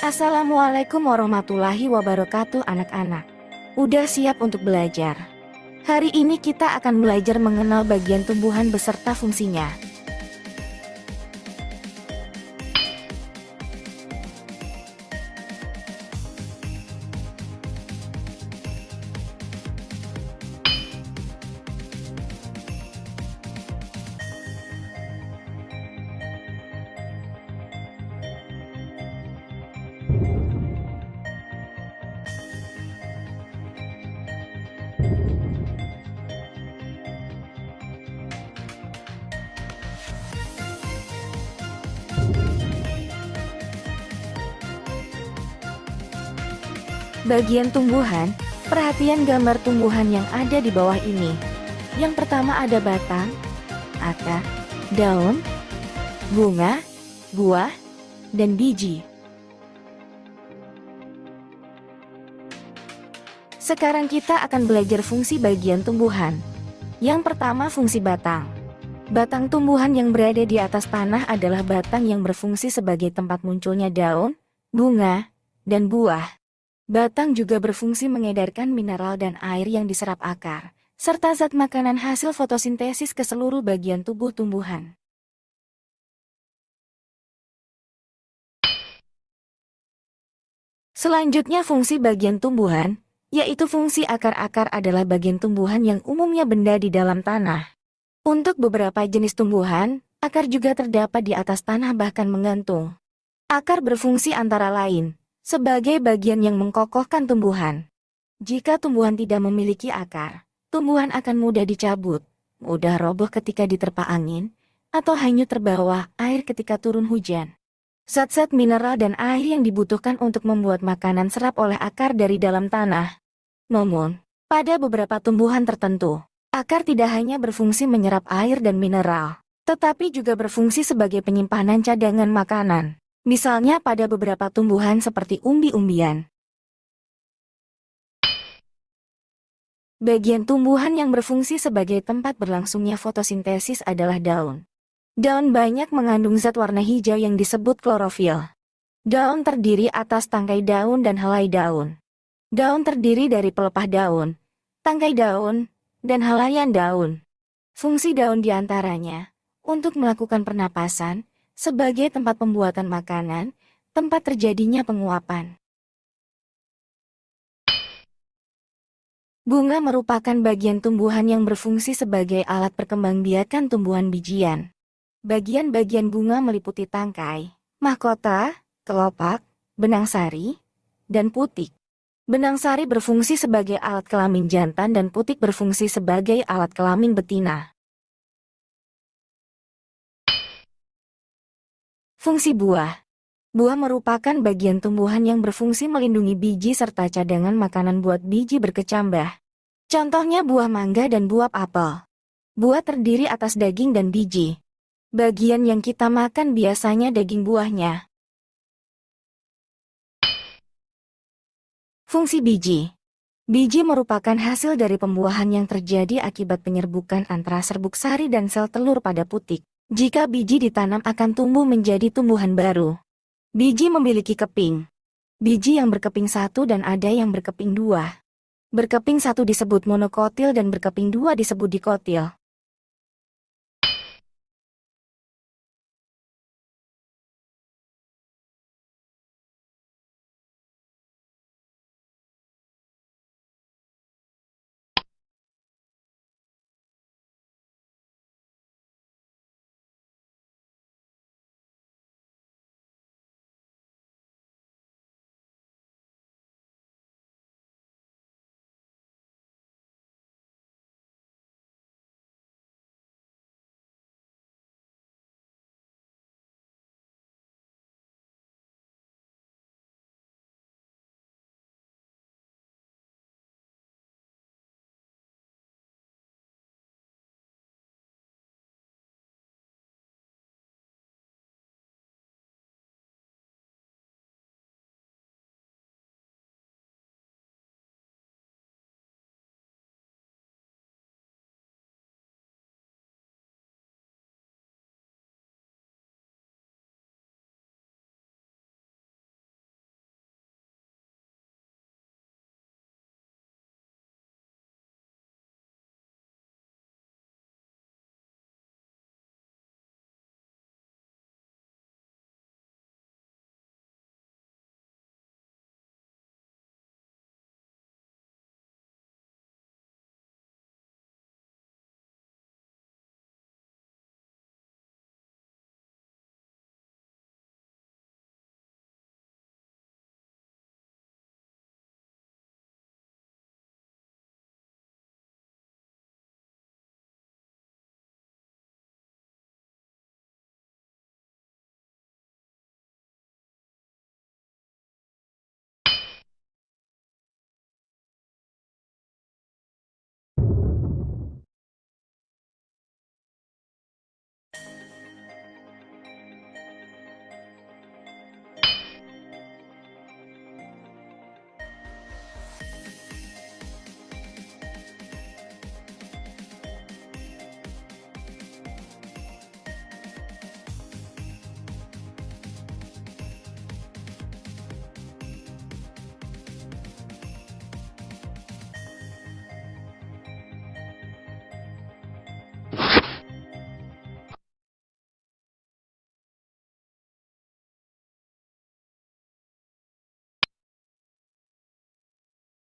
Assalamualaikum warahmatullahi wabarakatuh anak-anak. Udah siap untuk belajar? Hari ini kita akan belajar mengenal bagian tumbuhan beserta fungsinya. Bagian tumbuhan, perhatian gambar tumbuhan yang ada di bawah ini. Yang pertama ada batang, akar, daun, bunga, buah, dan biji. Sekarang kita akan belajar fungsi bagian tumbuhan. Yang pertama fungsi batang. Batang tumbuhan yang berada di atas tanah adalah batang yang berfungsi sebagai tempat munculnya daun, bunga, dan buah. Batang juga berfungsi mengedarkan mineral dan air yang diserap akar, serta zat makanan hasil fotosintesis ke seluruh bagian tubuh tumbuhan. Selanjutnya fungsi bagian tumbuhan, yaitu fungsi akar-akar adalah bagian tumbuhan yang umumnya benda di dalam tanah. Untuk beberapa jenis tumbuhan, akar juga terdapat di atas tanah bahkan menggantung. Akar berfungsi antara lain sebagai bagian yang mengkokohkan tumbuhan. Jika tumbuhan tidak memiliki akar, tumbuhan akan mudah dicabut, mudah roboh ketika diterpa angin, atau hanyut terbawa air ketika turun hujan. Zat-zat mineral dan air yang dibutuhkan untuk membuat makanan serap oleh akar dari dalam tanah. Namun, pada beberapa tumbuhan tertentu, akar tidak hanya berfungsi menyerap air dan mineral, tetapi juga berfungsi sebagai penyimpanan cadangan makanan. Misalnya pada beberapa tumbuhan seperti umbi-umbian. Bagian tumbuhan yang berfungsi sebagai tempat berlangsungnya fotosintesis adalah daun. Daun banyak mengandung zat warna hijau yang disebut klorofil. Daun terdiri atas tangkai daun dan helai daun. Daun terdiri dari pelepah daun, tangkai daun, dan helaian daun. Fungsi daun diantaranya untuk melakukan pernapasan, sebagai tempat pembuatan makanan, tempat terjadinya penguapan. Bunga merupakan bagian tumbuhan yang berfungsi sebagai alat perkembangbiakan tumbuhan bijian. Bagian-bagian bunga meliputi tangkai, mahkota, kelopak, benang sari, dan putik. Benang sari berfungsi sebagai alat kelamin jantan dan putik berfungsi sebagai alat kelamin betina. Fungsi buah. Buah merupakan bagian tumbuhan yang berfungsi melindungi biji serta cadangan makanan buat biji berkecambah. Contohnya buah mangga dan buah apel. Buah terdiri atas daging dan biji. Bagian yang kita makan biasanya daging buahnya. Fungsi biji. Biji merupakan hasil dari pembuahan yang terjadi akibat penyerbukan antara serbuk sari dan sel telur pada putik. Jika biji ditanam akan tumbuh menjadi tumbuhan baru. Biji memiliki keping. Biji yang berkeping satu dan ada yang berkeping dua. Berkeping satu disebut monokotil dan berkeping dua disebut dikotil.